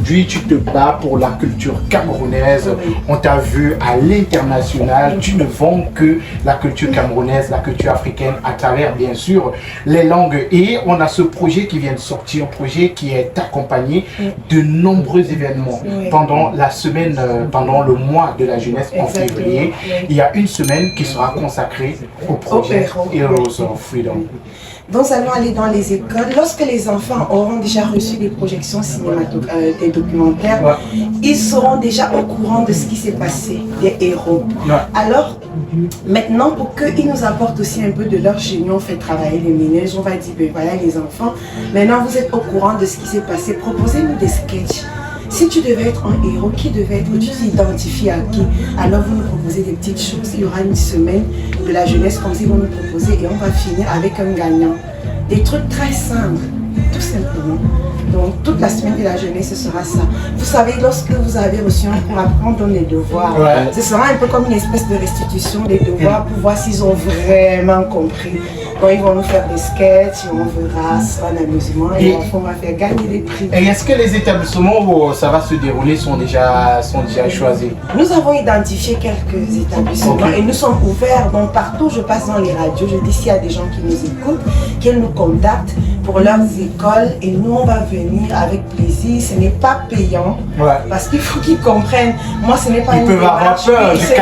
aujourd'hui tu te bats pour la culture camerounaise. On t'a vu à l'international. Tu ne vends que la culture camerounaise, la culture africaine à travers bien sûr les langues. Et on a ce projet qui vient de sortir, un projet qui est accompagné de nombreux événements pendant la semaine, pendant le mois de la jeunesse en février. Il y a une semaine qui sera consacrée au projet Heroes of Freedom. Donc, nous allons aller dans les écoles. Lorsque les enfants auront déjà reçu des projections cinématographiques, des documentaires, ils seront déjà au courant de ce qui s'est passé, des héros. Alors, maintenant, pour qu'ils nous apportent aussi un peu de leur génie, on fait travailler les ménages, on va dire, ben voilà les enfants, maintenant vous êtes au courant de ce qui s'est passé, proposez-nous des sketchs. Si tu devais être un héros, qui devait être, tu t'identifies à qui? Alors vous nous proposez des petites choses. Il y aura une semaine de la jeunesse comme si vous nous proposez et on va finir avec un gagnant. Des trucs très simples, tout simplement. Donc toute la semaine de la jeunesse, ce sera ça. Vous savez, lorsque vous avez reçu un cours, après on donne les devoirs. Ce sera un peu comme une espèce de restitution des devoirs pour voir s'ils ont vraiment compris. Donc ils vont nous faire des sketchs, on verra, ce sera un amusement et on va faire gagner des prix. Et est-ce que les établissements où ça va se dérouler sont déjà choisis? Nous avons identifié quelques établissements et nous sommes ouverts. Donc partout je passe dans les radios, je dis s'il y a des gens qui nous écoutent, qu'ils nous contactent pour leurs écoles et nous on va venir avec plaisir. Ce n'est pas payant parce qu'il faut qu'ils comprennent. Moi ce n'est pas une démarche. Est-ce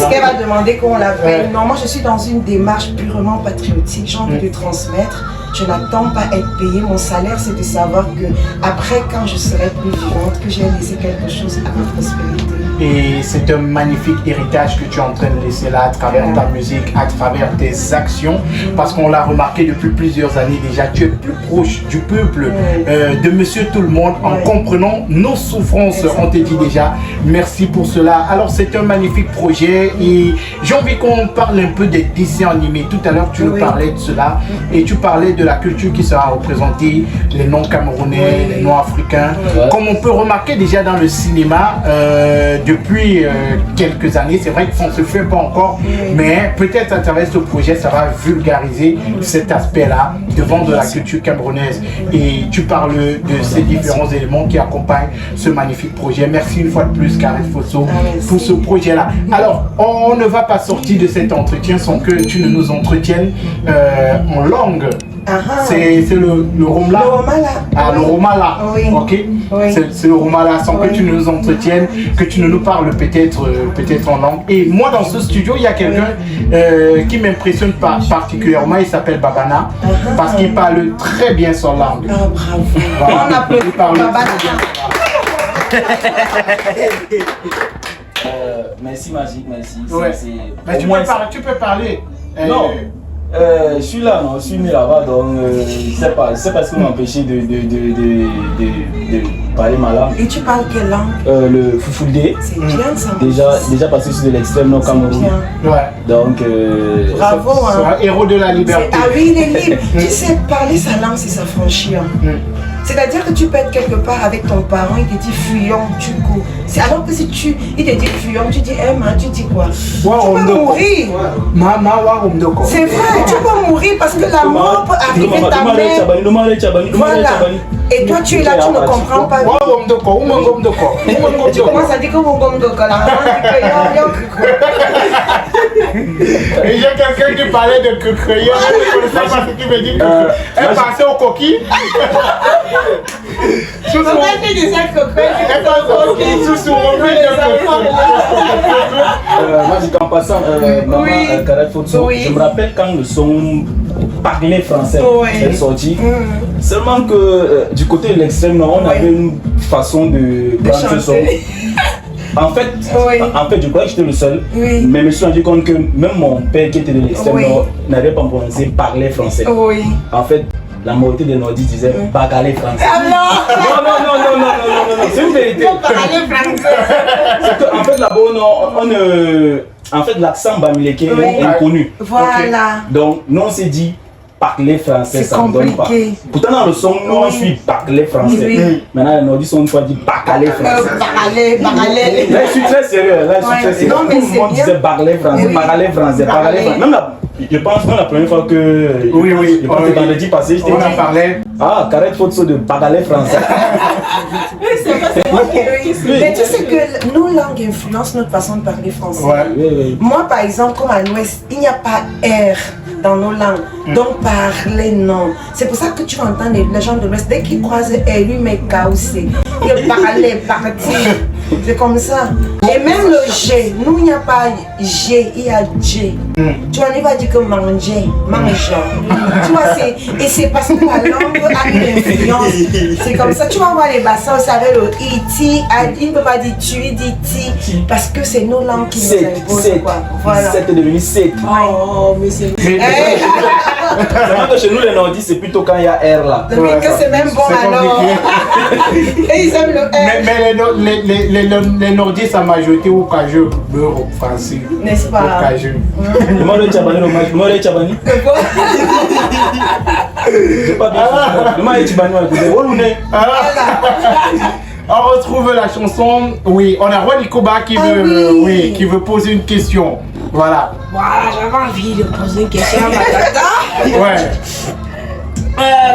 qu'elle va demander qu'on la paye? Non, moi je suis dans une démarche purement patriotique. J'ai envie de transmettre. Je n'attends pas à être payé. Mon salaire, c'est de savoir que après, quand je serai plus vivante, que j'ai laissé quelque chose à ma prospérité. Et c'est un magnifique héritage que tu es en train de laisser là à travers ta musique, à travers tes actions. Parce qu'on l'a remarqué depuis plusieurs années déjà, tu es plus proche du peuple, de monsieur tout le monde, en comprenant nos souffrances. On te dit déjà, merci pour cela. Alors c'est un magnifique projet et j'ai envie qu'on parle un peu des dessins animés. Tout à l'heure, tu nous parlais de cela et tu parlais de la culture qui sera représentée, les noms camerounais, les noms africains. Comme on peut remarquer déjà dans le cinéma, depuis quelques années, c'est vrai que ça ne se fait pas encore, mais peut-être à travers ce projet, ça va vulgariser cet aspect-là de vendre la culture camerounaise. Et tu parles de ces différents éléments qui accompagnent ce magnifique projet. Merci une fois de plus, Kareth Fosso, pour ce projet-là. Alors, on ne va pas sortir de cet entretien sans que tu ne nous entretiennes en langue. C'est le Romala. Le Romala. Ah, le Romala. Ok. C'est le Romala, sans que tu nous entretiennes, que tu ne nous parles peut-être en langue. Et moi, dans ce studio, il y a quelqu'un qui m'impressionne particulièrement. Il s'appelle Babana, parce qu'il parle très bien son langue. Oh, bravo. On applaudit Babana. Merci Magique, merci. Mais tu peux parler. Non. Je suis là, non, je suis né là-bas, donc c'est pas ce qui m'a empêché de parler ma langue. Et tu parles quelle langue? Le Foufoulde. C'est bien ça. Déjà passé sur de l'extrême nord Cameroun. Donc bravo, un héros de la liberté. Ah oui, il est libre. Tu sais, parler sa langue, c'est s'affranchir. C'est-à-dire que tu peux être quelque part avec ton parent, il te dit fuyons, tu cours. Alors que si il te dit fuyons, tu dis tu dis quoi? Tu peux mourir. C'est vrai, tu peux mourir parce que la mort peut arriver ta mère. Voilà. Et toi tu es là, tu ne comprends pas. Tu commences à dire que mon gomme de cola. Et il y a quelqu'un qui parlait de crayon, je ne sais pas ce qu'il veut dire. Elle passait au coquille. Moi, en passant, maman, Kareth Fosso, je me rappelle quand le son Parler français est sorti. Seulement que du côté de l'extrême nord, on avait une façon de prendre ce son. En fait, je croyais que j'étais le seul, mais je me suis rendu compte que même mon père qui était de l'extrême nord n'avait pas prononcé parler français. En fait, la majorité des nordistes disaient parler français. Non, c'est une vérité. Parler français. En fait, là-bas, en fait, l'accent bamileke est inconnu. Voilà. Donc, nous on s'est dit, parler français, ça ne donne pas. Pourtant, dans le son, nous, on suit parler français. Oui. Maintenant, les nordistes ont une fois dit parler français. Parler. Là, je suis très sérieux. Là, je suis très sérieux. Non, mais tout le monde disait parler français, parler français, parler français. Même je pense que la première fois que je pense que vendredi passé, je t'ai dit parlait. Ah, Carrette photo de parler français. C'est moi qui ai réussi. Mais tu sais que nos langues influencent notre façon de parler français. Oui. Moi, par exemple, comme à l'Ouest, il n'y a pas R dans nos langues. Donc, parler, non. C'est pour ça que tu entends les gens de l'Ouest, dès qu'ils croisent R, lui, mais causé. Il parler, partir. C'est comme ça. Et même le G, nous, il n'y a pas G, il y a J. Tu vois, on va dire que manger, tu vois, et c'est parce que la langue a une influence. C'est comme ça. Tu vas voir les bassins, ça avec le iti, il ne peut pas dire tu, il dit ti, parce que c'est nos langues qui nous imposent. Voilà. C'est devenu 7. Oh, mais c'est c'est vrai que chez nous, les nordistes, c'est plutôt quand il y a R là. Mais que c'est même bon alors. Et ils aiment le R. Mais les nordistes, à majorité au cajou, beurre au français. N'est-ce pas? Au cajou. Moi, le Tchabani, moi, le Tchabani. J'ai pas bien fait. Moi, le Tchabani, on retrouve la chanson. Oui, on a Roi Nikoba qui veut, qui veut poser une question. Voilà. Voilà, j'avais envie de poser une question à ma tata. Ouais.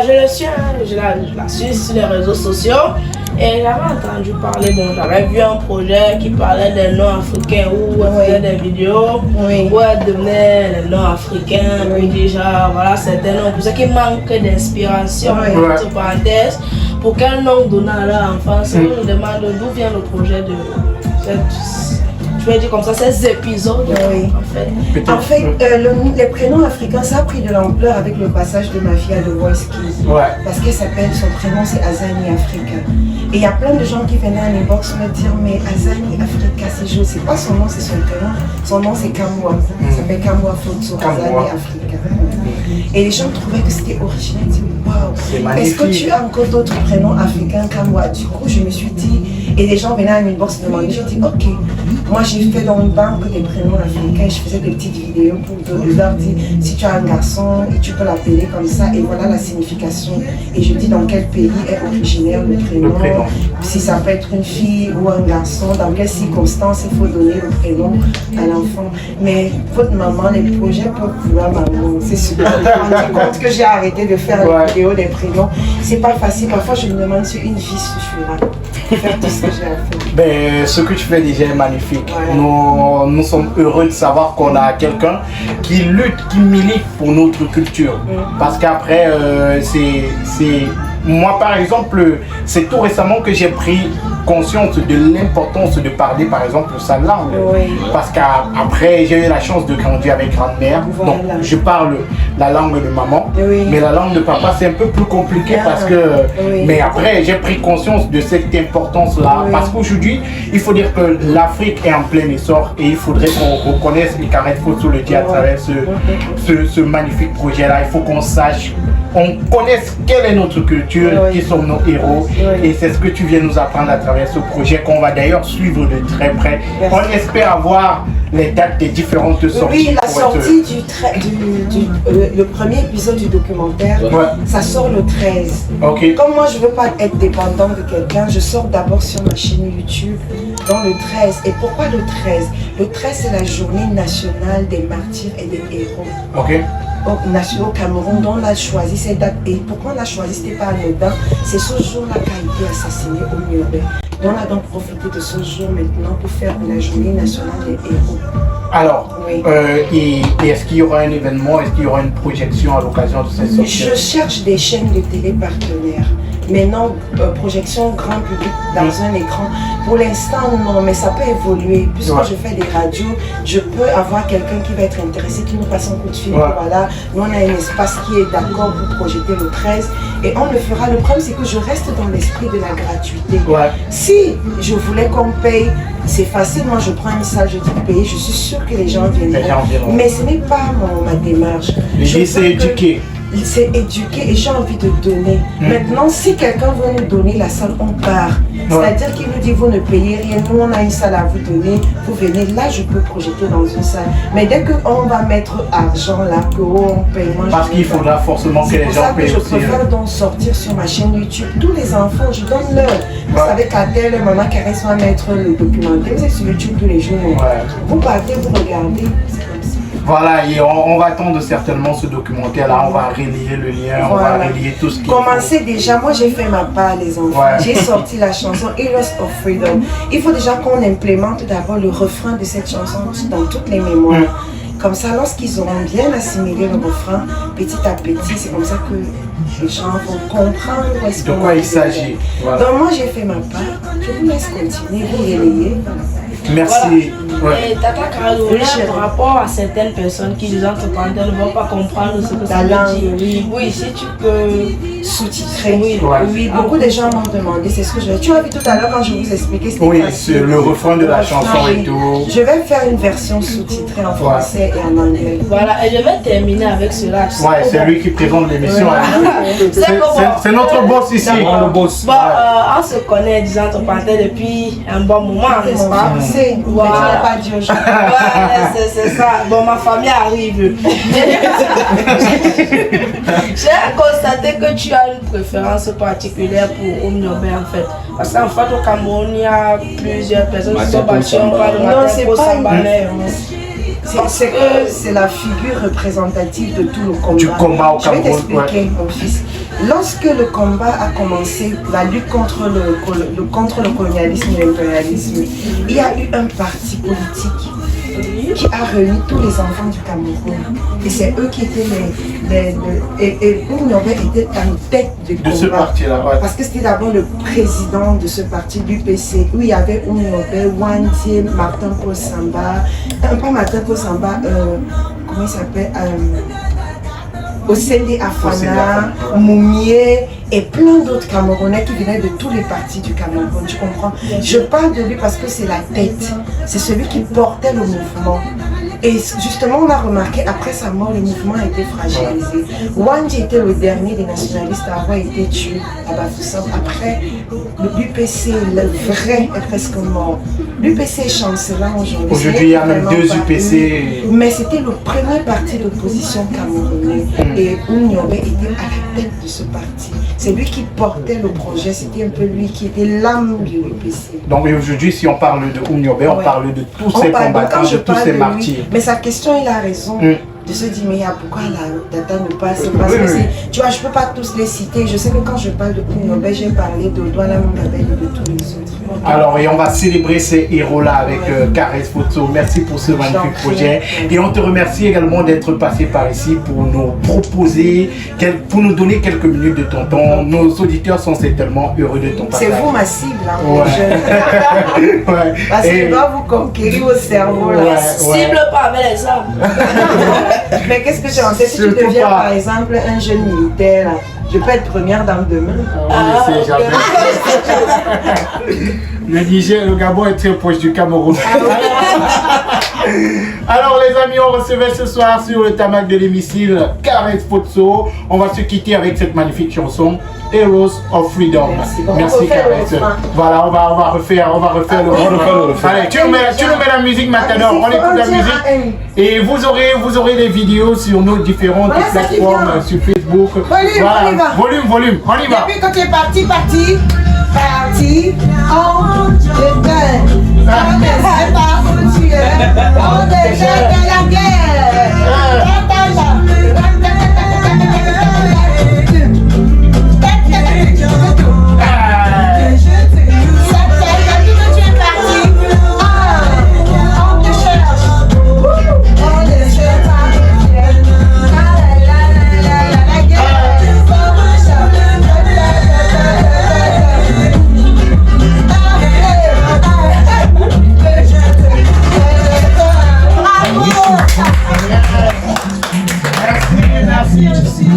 Je la suis sur les réseaux sociaux et j'avais entendu parler, j'avais vu un projet qui parlait des noms africains où elle faisait des vidéos où elle devenait les noms africains, puis déjà, voilà, certains noms, pour ceux qui manquent d'inspiration, entre parenthèses, pour quel nom donner à leur enfant, je me demande d'où vient le projet de cette... Je vais dire comme ça, ces épisodes en fait. Les prénoms africains, ça a pris de l'ampleur avec le passage de ma fille à The Voice Kids. Parce qu'elle s'appelle, son prénom c'est Azani Africa. Et il y a plein de gens qui venaient en inbox me dire, mais Azani Africa, c'est pas son nom, c'est son prénom. Son nom c'est Kamwa. Il s'appelle Kamwa Foto, Azani Africa. Et les gens trouvaient que c'était original. Ils disaient, waouh, est-ce que tu as encore d'autres prénoms africains Kamwa? Du coup, je me suis dit, et les gens venaient en inbox me demander, j'ai dit, ok. Moi, j'ai fait dans une banque des prénoms africains, je faisais des petites vidéos pour leur dire si tu as un garçon, et tu peux l'appeler comme ça, et voilà la signification. Et je dis dans quel pays est originaire le prénom, si ça peut être une fille ou un garçon, dans quelles circonstances il faut donner le prénom à l'enfant. Mais votre maman, les projets peuvent vouloir maman. C'est super. Je me rends compte que j'ai arrêté de faire les vidéos des prénoms. C'est pas facile. Parfois, je me demande si une vie suffira. Faire tout ce que j'ai à faire. Ben, ce que tu fais déjà est magnifique. Nous sommes heureux de savoir qu'on a quelqu'un qui lutte, qui milite pour notre culture. Parce qu'après, moi par exemple, c'est tout récemment que j'ai pris conscience de l'importance de parler par exemple sa langue. Parce qu'après, j'ai eu la chance de grandir avec grand-mère. Donc je parle la langue de maman. Mais la langue de papa, c'est un peu plus compliqué parce que... Mais après, j'ai pris conscience de cette importance-là. Parce qu'aujourd'hui, il faut dire que l'Afrique est en plein essor et il faudrait qu'on reconnaisse les Carrette Photo le dit à travers ce magnifique projet-là. Il faut qu'on sache, on connaisse quelle est notre culture, qui sont nos héros. Et c'est ce que tu viens nous apprendre à travers ce projet qu'on va d'ailleurs suivre de très près. On espère avoir les dates des différentes sorties. Oui, la sortie le premier épisode du documentaire, ça sort le 13. Comme moi je veux pas être dépendant de quelqu'un, je sors d'abord sur ma chaîne YouTube dans le 13. Et pourquoi le 13? Le 13 c'est la journée nationale des martyrs et des héros. Au Cameroun, dont on a choisi cette date. Et pourquoi on a choisi, c'était pas anodin, c'est ce jour-là qu'a été assassiné au Murray. On a donc profité de ce jour maintenant pour faire la journée nationale des héros. Alors, et est-ce qu'il y aura un événement, est-ce qu'il y aura une projection à l'occasion de cette sortie? Je cherche des chaînes de télé partenaires. Mais non, projection grand public dans un écran. Pour l'instant, non, mais ça peut évoluer. Puisque je fais des radios, je peux avoir quelqu'un qui va être intéressé, qui nous passe un coup de fil. Voilà, nous on a un espace qui est d'accord pour projeter le 13. Et on le fera. Le problème, c'est que je reste dans l'esprit de la gratuité. Si je voulais qu'on paye, c'est facile. Moi, je prends une salle, je dis payer. Je suis sûre que les gens viendront. Mais ce n'est pas ma démarche. L'idée, c'est éduquer. c'est éduquer et j'ai envie de donner. Maintenant, si quelqu'un veut nous donner la salle, on part. C'est-à-dire qu'il nous dit, vous ne payez rien, nous on a une salle à vous donner, vous venez, là je peux projeter dans une salle. Mais dès qu'on va mettre argent là, on paye, moi parce qu'il faudra forcément que les gens payent aussi. Je préfère donc sortir sur ma chaîne YouTube. Tous les enfants, je donne leur. Vous savez qu'à tel maman Caresse va mettre le documentaire, vous êtes sur YouTube tous les jours. Vous partez, vous regardez, c'est comme ça. Voilà, et on va attendre certainement ce documentaire-là, on va relier le lien, on va relier tout ce qui... Commencez déjà, moi j'ai fait ma part les enfants, j'ai sorti la chanson Heroes of Freedom. Il faut déjà qu'on implémente d'abord le refrain de cette chanson dans toutes les mémoires. Comme ça, lorsqu'ils auront bien assimilé le refrain, petit à petit, c'est comme ça que les gens vont comprendre de quoi il s'agit. Voilà. Donc moi j'ai fait ma part, je vous laisse continuer, vous relayer. Merci. Voilà. Et Tata Caroline, par rapport à certaines personnes qui, disant que pendant ne vont pas comprendre ce que ça veut dire. Oui, si tu peux sous-titrer. Oui, beaucoup de gens m'ont demandé, c'est ce que je... Tu as vu tout à l'heure quand je vous expliquais. Oui, c'est le refrain de la chanson et tout. Je vais faire une version sous-titrée en français et en anglais. Voilà, et je vais terminer avec cela. Ouais, c'est lui qui présente l'émission. C'est notre boss ici. Le boss. Bon, on se connaît, disant qu'on partait depuis un bon moment, n'est-ce pas? Voilà. Pas dit aujourd'hui. Ouais, c'est ça. Bon, ma famille arrive. J'ai constaté que tu as une préférence particulière pour Oumniobé en fait. Parce qu'en fait, au Cameroun, il y a plusieurs personnes qui sont battues. On parle de Matempo Sambalé. C'est la figure représentative de tout le combat. Du combat au Cameroun. Je vais t'expliquer, mon fils. Lorsque le combat a commencé, la lutte contre le colonialisme et l'impérialisme, il y a eu un parti politique qui a réuni tous les enfants du Cameroun. Et c'est eux qui étaient et Oumniobé était en tête du combat. De ce parti-là, Parce que c'était d'abord le président de ce parti, l'UPC, où il y avait Oumniobé, Wandié, Martin Kosamba, pas Martin Kosamba, comment il s'appelle Osende Afana, Moumié et plein d'autres Camerounais qui venaient de tous les partis du Cameroun, tu comprends? Je parle de lui parce que c'est la tête, c'est celui qui portait le mouvement. Et justement, on a remarqué, après sa mort, le mouvement a été fragilisé. Wandji était le dernier des nationalistes à avoir été tué à Bafoussam. Après, l'UPC, le vrai, est presque mort. L'UPC est chancelant aujourd'hui. Aujourd'hui, il y a même deux UPC. Mais c'était le premier parti d'opposition camerounais. Et Oumniobé était à la tête de ce parti. C'est lui qui portait le projet, c'était un peu lui qui était l'âme de l'UPC. Donc aujourd'hui, si on parle de Oumniobé, on parle de tous ces combattants, de tous ces martyrs. Mais sa question, il a raison de se dire, mais pourquoi la data ne passe pas? Tu vois, je ne peux pas tous les citer. Je sais que quand je parle de Oumniobé, j'ai parlé de Douala Mungabé et de tous les autres. Alors, et on va célébrer ces héros-là avec Caresse Photo. Merci pour ce magnifique projet. Et on te remercie également d'être passé par ici pour nous proposer, pour nous donner quelques minutes de ton temps. Nos auditeurs sont certainement heureux de ton passage. C'est vous ma cible, hein, Parce que je dois vous conquérir au cerveau. Cible pas avec les hommes. Mais qu'est-ce que tu en sais? Si tu deviens par exemple un jeune militaire, là, je peux être première dame demain. On ne sait jamais. Le Niger, le Gabon est très proche du Cameroun. Alors les amis, on recevait ce soir sur le tamac de l'hémicycle Caresse Photo. On va se quitter avec cette magnifique chanson Heroes of Freedom. Merci Caresse. Voilà, on va refaire le refrain. Allez, tu nous mets la musique maintenant. On écoute la musique. Et vous aurez les vidéos sur nos différentes plateformes, sur Facebook. Voilà, volume, on y va. Depuis quand tu es parti, on déteint. On ne sait pas où tu es. On déjeune de la guerre. Merci.